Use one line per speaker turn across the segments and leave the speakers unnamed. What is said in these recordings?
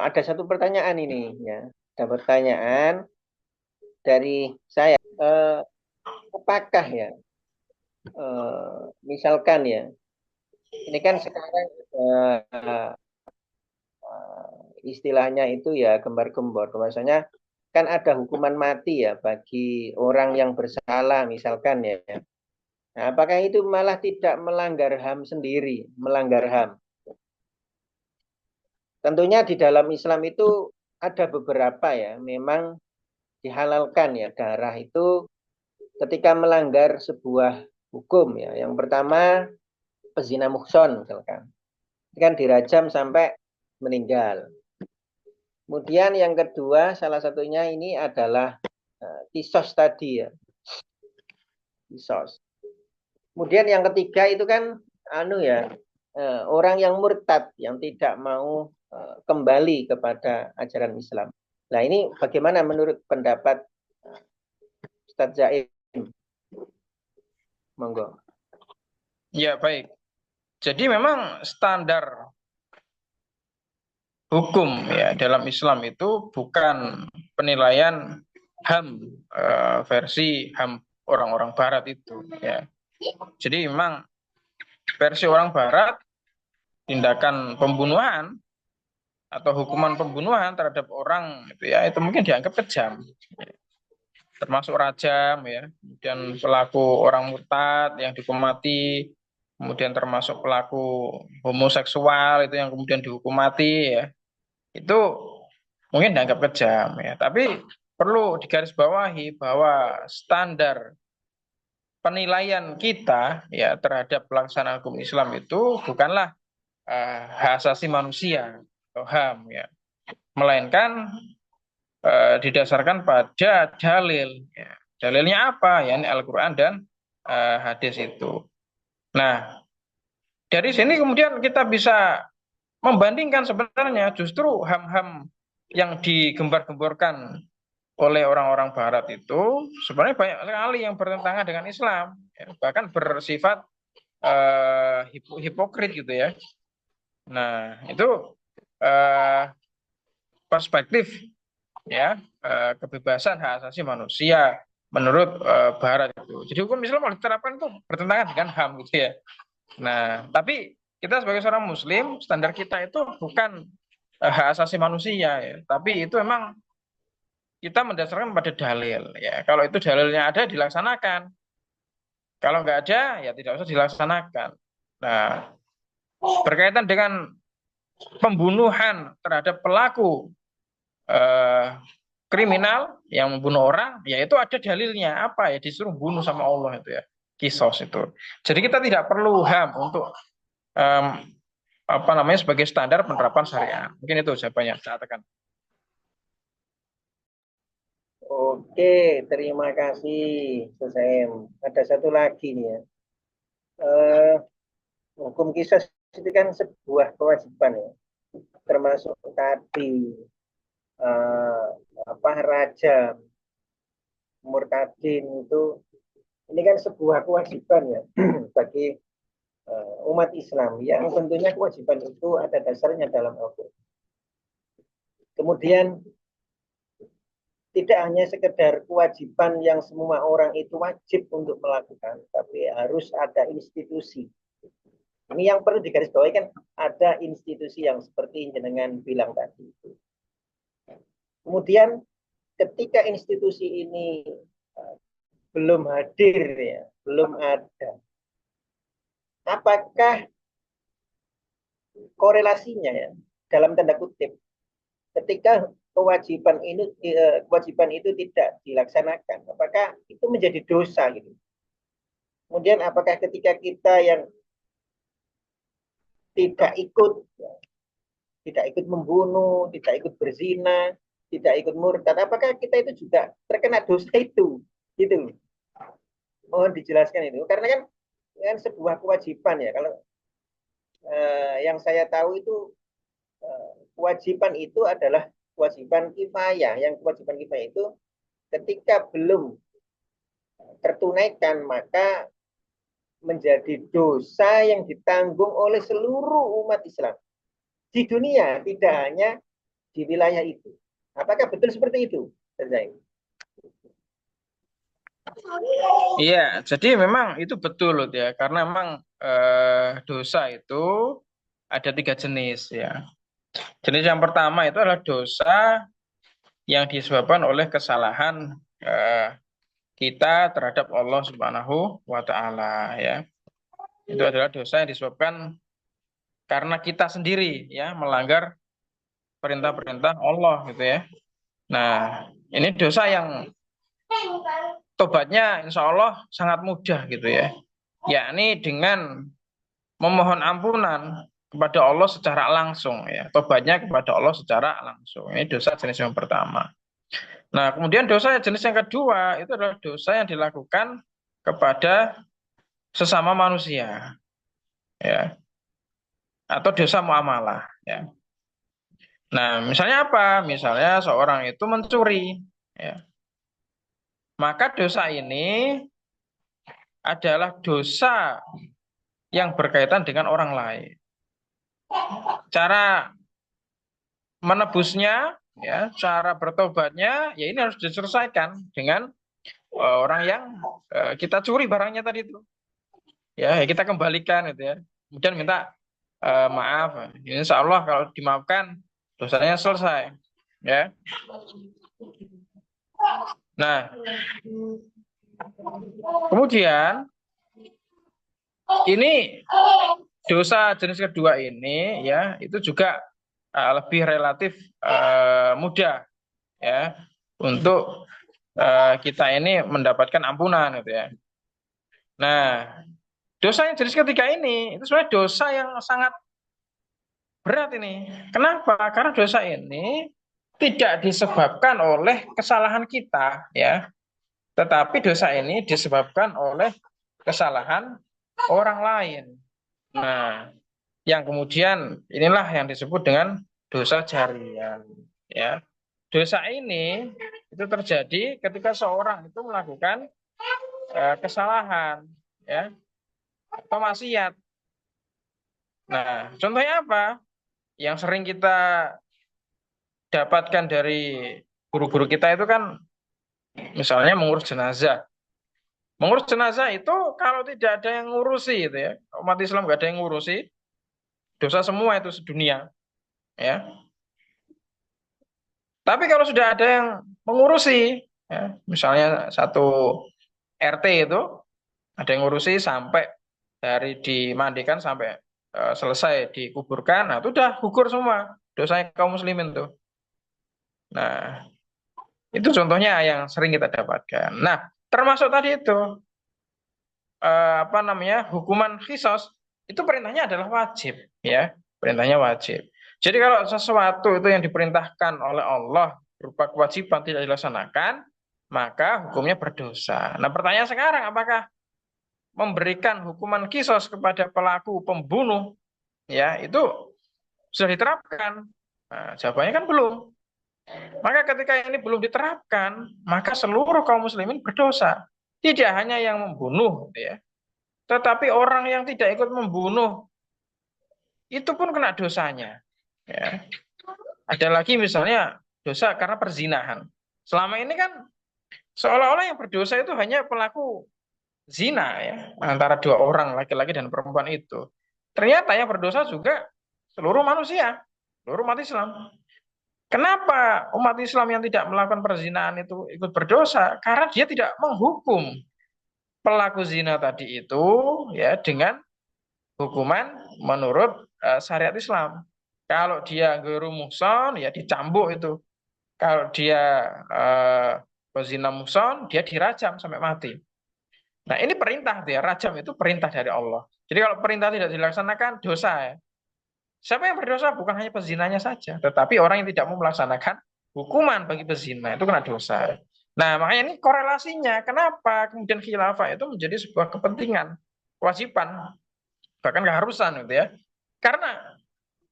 ada satu pertanyaan ini ya. Ada pertanyaan dari saya. Apakah ya, misalkan ya, ini kan sekarang istilahnya itu ya gembar-gembor. Bahwasanya kan ada hukuman mati ya bagi orang yang bersalah misalkan ya. Nah, apakah itu malah tidak melanggar HAM sendiri, melanggar HAM? Tentunya di dalam Islam itu ada beberapa ya, memang dihalalkan ya darah itu ketika melanggar sebuah hukum ya. Yang pertama pezina muhson misalkan. Itu kan dirajam sampai meninggal. Kemudian yang kedua salah satunya ini adalah kisos tadi ya, kisos. Kemudian yang ketiga itu kan anu ya, orang yang murtad yang tidak mau kembali kepada ajaran Islam. Nah, ini bagaimana menurut pendapat Ustadz Zaim? Monggo.
Ya, baik. Jadi memang standar hukum ya dalam Islam itu bukan penilaian HAM versi HAM orang-orang Barat itu ya. Jadi memang versi orang Barat tindakan pembunuhan atau hukuman pembunuhan terhadap orang itu ya itu mungkin dianggap kejam, termasuk rajam ya, kemudian pelaku orang murtad yang dihukum mati, kemudian termasuk pelaku homoseksual itu yang kemudian dihukum mati ya, itu mungkin dianggap kejam ya. Tapi perlu digarisbawahi bahwa standar penilaian kita ya terhadap pelaksanaan hukum Islam itu bukanlah hak asasi manusia atau HAM ya, melainkan didasarkan pada dalil. Ya. Dalilnya apa? Ya, ini Al-Quran dan hadis itu. Nah, dari sini kemudian kita bisa membandingkan sebenarnya justru ham-ham yang digembar-gemborkan oleh orang-orang Barat itu sebenarnya banyak sekali yang bertentangan dengan Islam, ya, bahkan bersifat hipokrit gitu ya. Nah, itu eh, perspektif ya kebebasan hak asasi manusia menurut Barat itu. Jadi hukum Islam kalau diterapkan itu bertentangan dengan HAM gitu ya. Nah, tapi kita sebagai seorang Muslim standar kita itu bukan hak asasi manusia ya, tapi itu memang kita mendasarkan pada dalil ya. Kalau itu dalilnya ada dilaksanakan, kalau nggak ada ya tidak usah dilaksanakan. Nah, berkaitan dengan pembunuhan terhadap pelaku eh, kriminal yang membunuh orang, ya itu ada dalilnya apa ya disuruh bunuh sama Allah itu ya, kisos itu. Jadi kita tidak perlu HAM untuk em, apa namanya sebagai standar penerapan syariat. Mungkin itu jawabannya saya katakan.
Oke, terima kasih, Ustadz Zaim. Ada satu lagi nih ya. Eh, Hukum kisos itu kan sebuah kewajiban ya, termasuk tadi eh, apa raja murtadin itu, ini kan sebuah kewajiban ya bagi umat Islam yang tentunya kewajiban itu ada dasarnya dalam Al-Quran. Kemudian tidak hanya sekedar kewajiban yang semua orang itu wajib untuk melakukan, tapi harus ada institusi. Ini yang perlu digarisbawahi kan ada institusi yang seperti jenengan bilang tadi. Kemudian ketika institusi ini belum hadir ya, belum ada, apakah korelasinya ya dalam tanda kutip ketika kewajiban itu tidak dilaksanakan, apakah itu menjadi dosa gitu? Kemudian apakah ketika kita yang tidak ikut ya, tidak ikut membunuh, tidak ikut berzina, tidak ikut murtad, apakah kita itu juga terkena dosa itu? Gitu. Mohon dijelaskan itu. Karena kan sebuah kewajiban ya. Kalau yang saya tahu itu kewajiban itu adalah kewajiban kifayah. Yang kewajiban kifayah itu ketika belum tertunaikan maka menjadi dosa yang ditanggung oleh seluruh umat Islam di dunia, tidak hanya di wilayah itu. Apakah betul seperti itu, Ustaz?
Iya, jadi memang itu betul loh ya, karena memang dosa itu ada 3 jenis ya. Jenis yang pertama itu adalah dosa yang disebabkan oleh kesalahan kita terhadap Allah Subhanahu wa Ta'ala ya. Itu adalah dosa yang disebabkan karena kita sendiri ya melanggar perintah-perintah Allah gitu ya. Nah, ini dosa yang tobatnya insya Allah sangat mudah gitu ya. Yakni dengan memohon ampunan kepada Allah secara langsung ya. Tobatnya kepada Allah secara langsung. Ini dosa jenis yang pertama. Nah, kemudian dosa jenis yang kedua itu adalah dosa yang dilakukan kepada sesama manusia ya, atau dosa muamalah ya. Nah, misalnya apa? Misalnya seorang itu mencuri ya. Maka dosa ini adalah dosa yang berkaitan dengan orang lain. Cara menebusnya ya, cara bertobatnya ya ini harus diselesaikan dengan orang yang kita curi barangnya tadi itu. Ya, kita kembalikan gitu ya. Kemudian minta maaf. Insya Allah kalau dimaafkan dosanya selesai. Ya. Nah, kemudian ini dosa jenis kedua ini ya itu juga lebih relatif mudah ya untuk kita ini mendapatkan ampunan gitu ya. Nah, dosa yang jenis ketiga ini itu sebenarnya dosa yang sangat berat ini. Kenapa? Karena dosa ini tidak disebabkan oleh kesalahan kita ya, tetapi dosa ini disebabkan oleh kesalahan orang lain. Nah, yang kemudian inilah yang disebut dengan dosa jariah ya. Dosa ini itu terjadi ketika seorang itu melakukan kesalahan ya atau maksiat. Nah, contohnya apa? Yang sering kita dapatkan dari guru-guru kita itu kan misalnya mengurus jenazah. Mengurus jenazah itu kalau tidak ada yang ngurusi itu ya, umat Islam nggak ada yang ngurusi, dosa semua itu sedunia ya. Tapi kalau sudah ada yang mengurusi, ya, misalnya satu RT itu ada yang ngurusi sampai dari dimandikan sampai selesai dikuburkan, nah itu udah gugur semua dosanya kaum muslimin tuh. Nah, itu contohnya yang sering kita dapatkan. Nah, termasuk tadi itu apa namanya hukuman khisos itu perintahnya adalah wajib, ya perintahnya wajib. Jadi kalau sesuatu itu yang diperintahkan oleh Allah berupa kewajiban tidak dilaksanakan, maka hukumnya berdosa. Nah, pertanyaan sekarang apakah memberikan hukuman kisos kepada pelaku pembunuh ya itu sudah diterapkan? Nah, jawabannya kan belum. Maka ketika ini belum diterapkan, maka seluruh kaum muslimin berdosa. Tidak hanya yang membunuh, ya, tetapi orang yang tidak ikut membunuh itu pun kena dosanya. Ya. Ada lagi misalnya dosa karena perzinahan. Selama ini kan seolah-olah yang berdosa itu hanya pelaku zina ya antara dua orang laki-laki dan perempuan itu. Ternyata yang berdosa juga seluruh manusia, seluruh umat Islam. Kenapa umat Islam yang tidak melakukan perzinahan itu ikut berdosa? Karena dia tidak menghukum pelaku zina tadi itu ya dengan hukuman menurut syariat Islam. Kalau dia guru muhson ya dicambuk itu. Kalau dia pezina muhson dia dirajam sampai mati. Nah, ini perintah dia, rajam itu perintah dari Allah. Jadi kalau perintah tidak dilaksanakan dosa ya. Siapa yang berdosa bukan hanya pezinanya saja, tetapi orang yang tidak mau melaksanakan hukuman bagi pezina itu kena dosa. Nah, makanya ini korelasinya. Kenapa kemudian khilafah itu menjadi sebuah kepentingan, kewajiban, bahkan keharusan gitu ya. Karena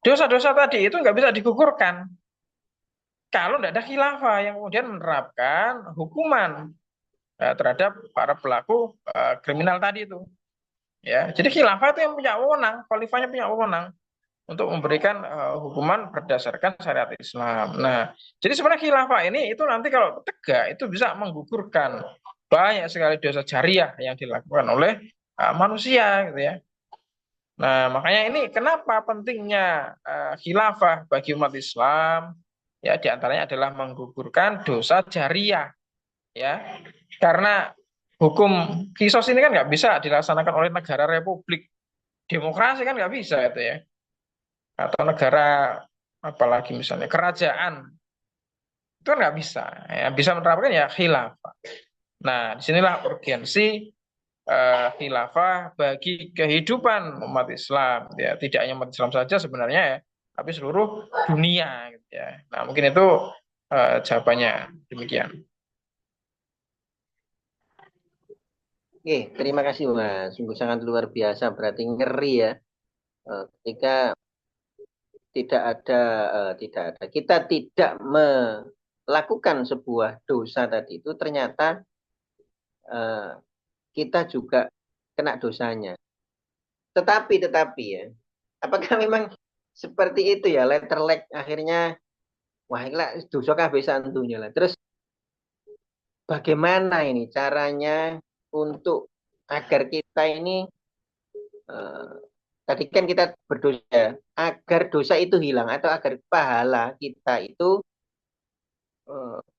dosa-dosa tadi itu nggak bisa digugurkan kalau tidak ada khilafah yang kemudian menerapkan hukuman terhadap para pelaku kriminal tadi itu. Ya, jadi khilafah itu yang punya wewenang, khalifahnya punya wewenang. untuk memberikan hukuman berdasarkan syariat Islam. Nah, jadi sebenarnya khilafah ini itu nanti kalau tegak itu bisa menggugurkan banyak sekali dosa jariah yang dilakukan oleh manusia gitu ya. Nah, makanya ini kenapa pentingnya khilafah bagi umat Islam? Ya, diantaranya adalah menggugurkan dosa jariah, ya. Karena hukum kisos ini kan nggak bisa dilaksanakan oleh negara republik demokrasi kan nggak bisa itu ya. Atau negara apalagi misalnya kerajaan itu kan nggak bisa. Ya, bisa menerapkan ya khilafah. Nah, disinilah urgensi khilafah bagi kehidupan umat Islam ya, tidak hanya umat Islam saja sebenarnya ya, tapi seluruh dunia gitu ya. Nah, mungkin itu jawabannya demikian.
Oke, terima kasih Mas. Sungguh sangat luar biasa. Berarti ngeri ya. Ketika kita tidak melakukan sebuah dosa tadi itu ternyata eh, kita juga kena dosanya. Tetapi ya, apakah memang seperti itu ya? Letter leg akhirnya wah ini lah dosa kabeh santunya lah. Terus bagaimana ini caranya untuk agar kita ini eh, tadi kan kita berdosa agar dosa itu hilang atau agar pahala kita itu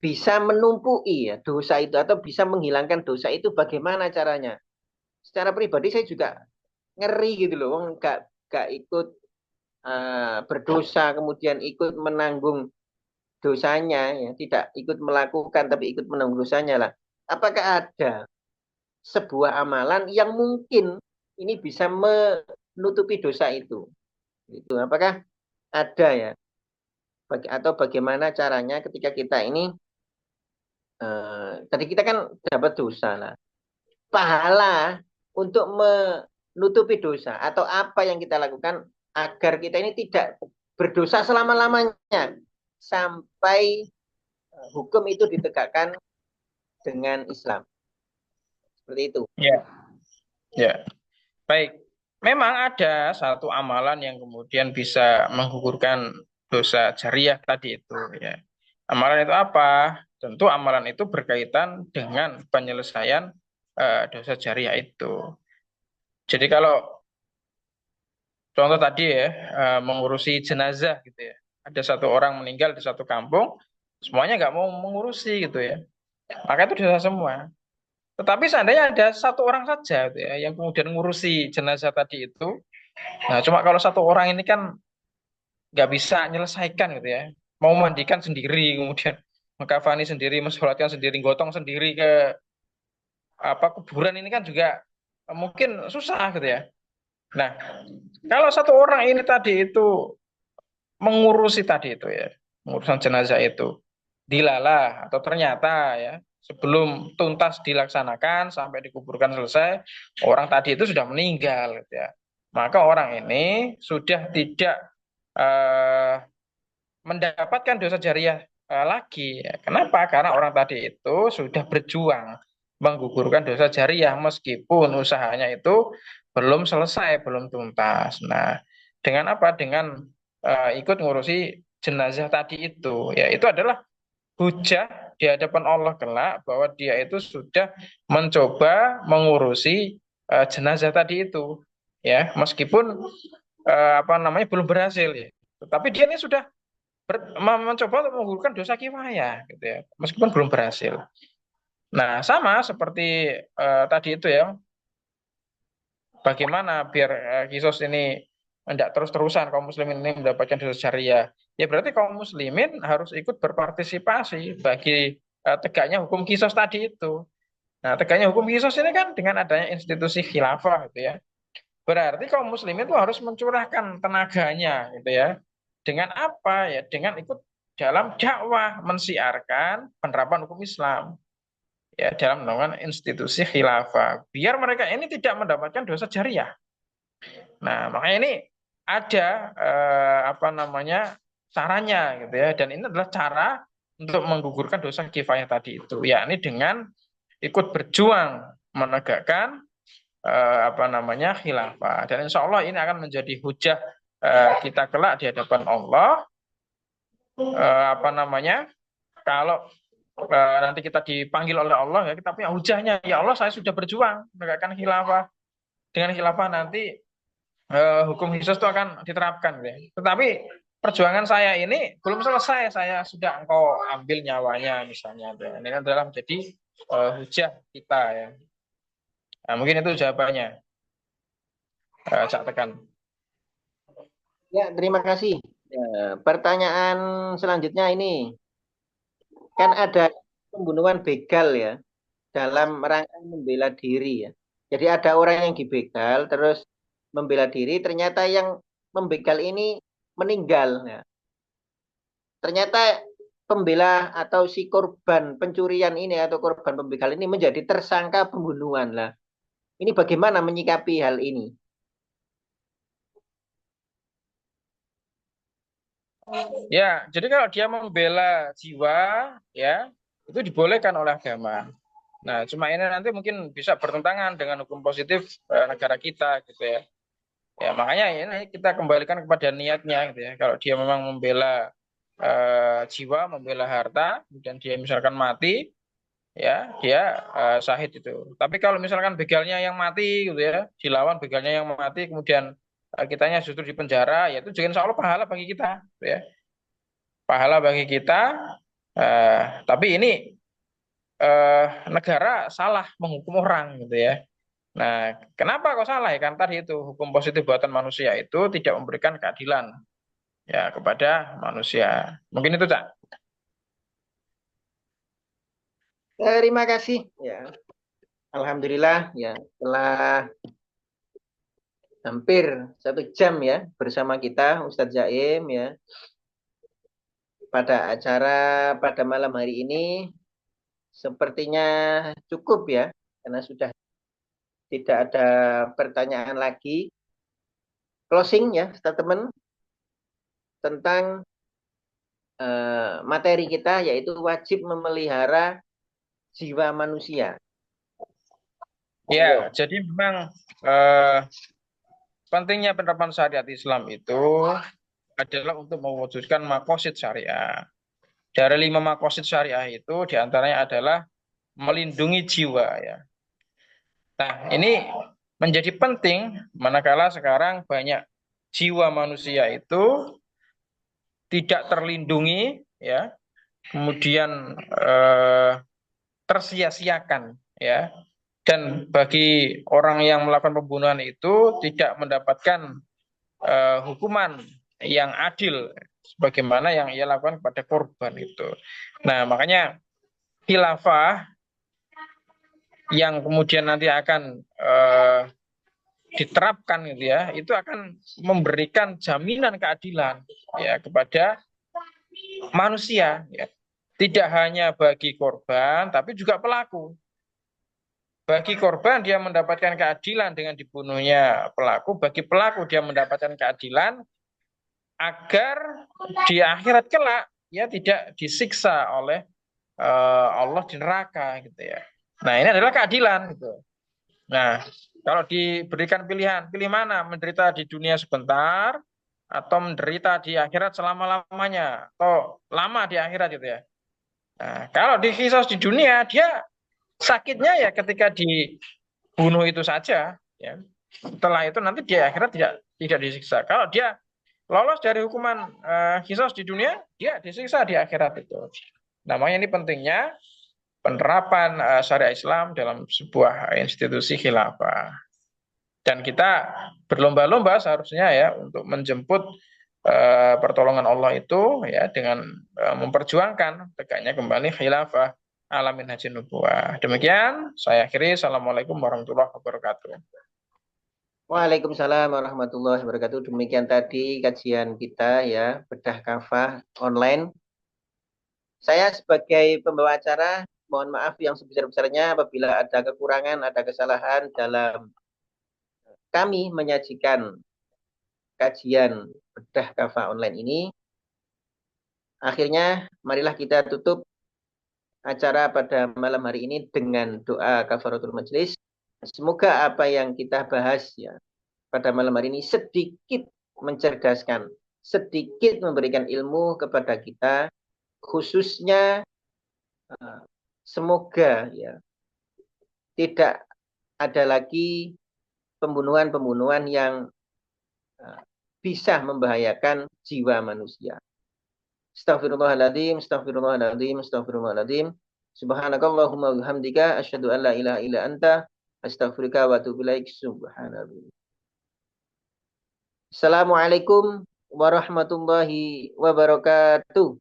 bisa menumpuki ya dosa itu atau bisa menghilangkan dosa itu bagaimana caranya? Secara pribadi saya juga ngeri gitu loh, wong gak ikut berdosa kemudian ikut menanggung dosanya ya, tidak ikut melakukan tapi ikut menanggung dosanya lah. Apakah ada sebuah amalan yang mungkin ini bisa menutupi dosa itu? Itu apakah ada ya? Atau bagaimana caranya ketika kita ini tadi kita kan dapat dosa lah. Pahala untuk menutupi dosa atau apa yang kita lakukan agar kita ini tidak berdosa selama-lamanya sampai hukum itu ditegakkan dengan Islam. Seperti itu.
Ya, ya. Baik. Memang ada satu amalan yang kemudian bisa menggugurkan dosa jariah tadi itu ya. Amalan itu apa? Tentu amalan itu berkaitan dengan penyelesaian dosa jariah itu. Jadi kalau contoh tadi ya, mengurusi jenazah gitu ya. Ada satu orang meninggal di satu kampung, semuanya nggak mau mengurusi gitu ya. Maka itu dosa semua. Tetapi seandainya ada satu orang saja gitu ya, yang kemudian ngurusi jenazah tadi itu, nah cuma kalau satu orang ini kan nggak bisa menyelesaikan gitu ya, mau mandikan sendiri, kemudian mengkafani sendiri, mensolatkan sendiri, gotong sendiri ke apa kuburan ini kan juga mungkin susah gitu ya. Nah, kalau satu orang ini tadi itu mengurusi tadi itu ya, pengurusan jenazah itu dilalah atau ternyata ya sebelum tuntas dilaksanakan sampai dikuburkan selesai orang tadi itu sudah meninggal gitu ya. Maka orang ini sudah tidak eh, mendapatkan dosa jariah lagi. Ya. Kenapa? Karena orang tadi itu sudah berjuang menggugurkan dosa jariah meskipun usahanya itu belum selesai, belum tuntas. Nah, dengan apa? Dengan ikut ngurusi jenazah tadi itu. Ya, itu adalah hujah di hadapan Allah kelak bahwa dia itu sudah mencoba mengurusi jenazah tadi itu. Ya, meskipun apa namanya belum berhasil ya. Tetapi dia ini sudah mencoba untuk menggugurkan dosa kifayah gitu ya, meskipun belum berhasil. Nah, sama seperti tadi itu ya, bagaimana biar kisos ini tidak terus-terusan kaum muslimin ini mendapatkan dosa syariah. Ya berarti kaum muslimin harus ikut berpartisipasi bagi tegaknya hukum kisos tadi itu. Nah, tegaknya hukum kisos ini kan dengan adanya institusi khilafah gitu ya. Berarti kaum muslimin itu harus mencurahkan tenaganya gitu ya. Dengan apa ya? Dengan ikut dalam dakwah mensiarkan penerapan hukum Islam ya dalam menemukan institusi khilafah biar mereka ini tidak mendapatkan dosa jariah. Nah, makanya ini ada apa namanya caranya gitu ya dan ini adalah cara untuk menggugurkan dosa kifayah tadi itu yakni dengan ikut berjuang menegakkan apa namanya khilafah dan insya Allah ini akan menjadi hujah kita kelak di hadapan Allah, apa namanya, kalau nanti kita dipanggil oleh Allah, ya kita punya hujahnya, ya Allah saya sudah berjuang menegakkan khilafah, dengan khilafah nanti hukum khusus itu akan diterapkan, ya. Tetapi perjuangan saya ini belum selesai, saya sudah engkau ambil nyawanya misalnya, ya. Ini adalah menjadi hujah kita, ya. Nah, mungkin itu jawabannya, Cak Tekan.
Ya, terima kasih. Ya, pertanyaan selanjutnya ini, kan ada pembunuhan begal ya dalam rangka membela diri ya. Jadi ada orang yang dibegal terus membela diri, ternyata yang membegal ini meninggal. Ya. Ternyata pembela atau si korban pencurian ini atau korban pembegal ini menjadi tersangka pembunuhan lah. Ini bagaimana menyikapi hal ini?
Ya, jadi kalau dia membela jiwa, ya itu dibolehkan oleh agama. Nah, cuma ini nanti mungkin bisa bertentangan dengan hukum positif negara kita, gitu ya. Ya, makanya ini kita kembalikan kepada niatnya, gitu ya. Kalau dia memang membela jiwa, membela harta, dan dia misalkan mati, ya dia syahid itu. Tapi kalau misalkan begalnya yang mati, gitu ya, dilawan begalnya yang mati, kemudian kitanya justru di penjara, ya itu juga insya Allah pahala bagi kita, gitu ya. Pahala bagi kita. Tapi ini negara salah menghukum orang, gitu ya. Nah, kenapa kok salah ya? Kan tadi itu hukum positif buatan manusia itu tidak memberikan keadilan ya kepada manusia. Mungkin itu, Cak.
Terima kasih. Ya, alhamdulillah ya setelah hampir 1 jam ya bersama kita Ustadz Jaim ya pada acara pada malam hari ini sepertinya cukup ya karena sudah tidak ada pertanyaan lagi. Closing ya teman-teman tentang materi kita yaitu wajib memelihara jiwa manusia.
Ya,
Ayo.
jadi memang eh, pentingnya penerapan syariat Islam itu adalah untuk mewujudkan makosid syariah. Dari 5 makosid syariah itu diantaranya adalah melindungi jiwa, ya. Nah, ini menjadi penting manakala sekarang banyak jiwa manusia itu tidak terlindungi, ya, kemudian tersia-siakan, ya, dan bagi orang yang melakukan pembunuhan itu tidak mendapatkan hukuman yang adil sebagaimana yang ia lakukan kepada korban itu. Nah, makanya khilafah yang kemudian nanti akan diterapkan, gitu ya, itu akan memberikan jaminan keadilan, ya, kepada manusia, ya. Tidak hanya bagi korban tapi juga pelaku. Bagi korban dia mendapatkan keadilan dengan dibunuhnya pelaku, bagi pelaku dia mendapatkan keadilan agar di akhirat kelak ya tidak disiksa oleh Allah di neraka, gitu ya. Nah, ini adalah keadilan, gitu. Nah, kalau diberikan pilihan, pilih mana? Menderita di dunia sebentar atau menderita di akhirat selama-lamanya atau lama di akhirat, gitu ya. Nah, kalau di kisos di dunia dia sakitnya ya ketika dibunuh itu saja, ya. Setelah itu nanti di akhirat tidak disiksa. Kalau dia lolos dari hukuman kisos di dunia, dia disiksa di akhirat itu. Namanya ini pentingnya penerapan syariat Islam dalam sebuah institusi khilafah. Dan kita berlomba-lomba seharusnya ya untuk menjemput pertolongan Allah itu ya dengan memperjuangkan tegaknya kembali khilafah alamin haji nubuwah. Demikian saya akhiri. Assalamualaikum warahmatullahi wabarakatuh.
Waalaikumsalam warahmatullahi wabarakatuh. Demikian tadi kajian kita ya, bedah kafah online. Saya sebagai pembawa acara, mohon maaf yang sebesar-besarnya apabila ada kekurangan, ada kesalahan dalam kami menyajikan kajian bedah kafah online ini. Akhirnya, marilah kita tutup acara pada malam hari ini dengan doa kafaratul majelis. Semoga apa yang kita bahas ya pada malam hari ini sedikit mencerdaskan, sedikit memberikan ilmu kepada kita, khususnya semoga ya tidak ada lagi pembunuhan-pembunuhan yang bisa membahayakan jiwa manusia. Astaghfirullahaladzim, astaghfirullahaladzim, astaghfirullahaladzim. Subhanakallahumma bihamdika asyhadu an la ilaha illa anta astaghfiruka wa atubu ilaik. Subhanallah. Assalamualaikum warahmatullahi wabarakatuh.